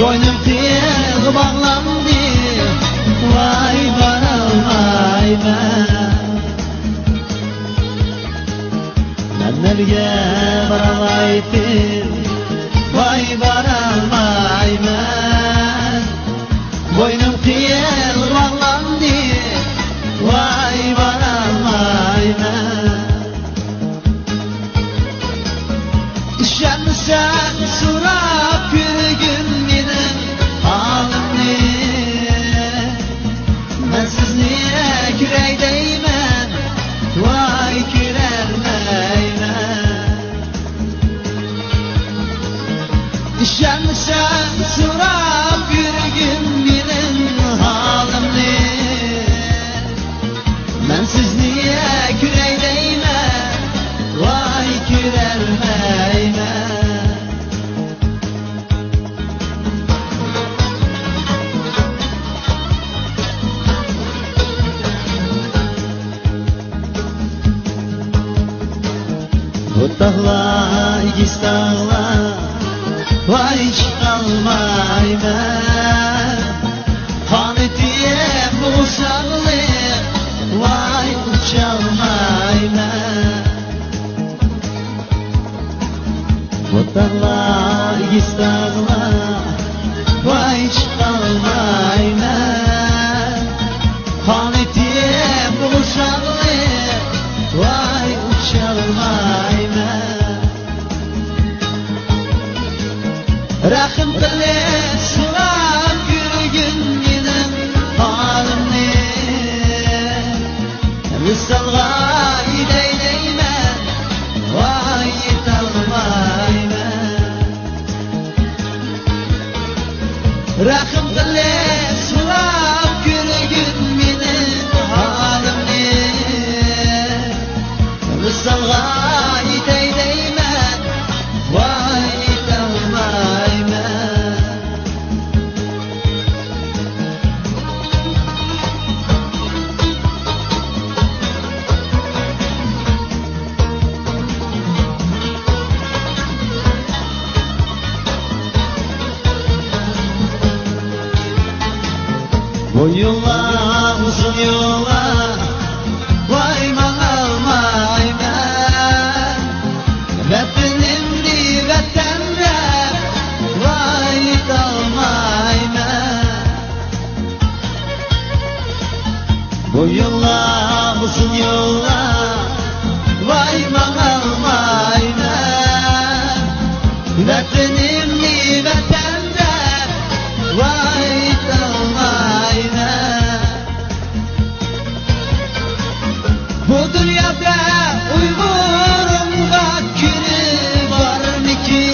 Boynum tek bağlandı, vay baralmayman. Menlerge baralaydım, vay baralmayman. Boynum tek bağlandı, vay baralmayman. Sen surap yürgün benim halimni, ben siz niye küreydeymen, vay kürermeymen. Sen surap yürgün benim halimni, ben siz niye küreydeymen, vay kürermeymen. Dağlar, ikiz dağlar, vay çıkalmayman. Hanetiye buluşarlı, vay uçalmayman. Dağlar, ikiz dağlar, vay çıkalmayman. Hanetiye buluşarlı, vay uçalmayman. Rahim qile surab yürgün benim halimni, visolga yedaydayman, voy yetolmayman. Rahim qile surab yürgün benim halimni, visolga yedaydayman, voy bu yola uzun yola, vay mağalmayman. Vatanimni vatandan, vay yetolmayman. Bu yola uzun yola, vay mağalmayman. Vatanimni vatandan, vay yetolmayman. Bu dünyada Uygur'un vakili var mı ki?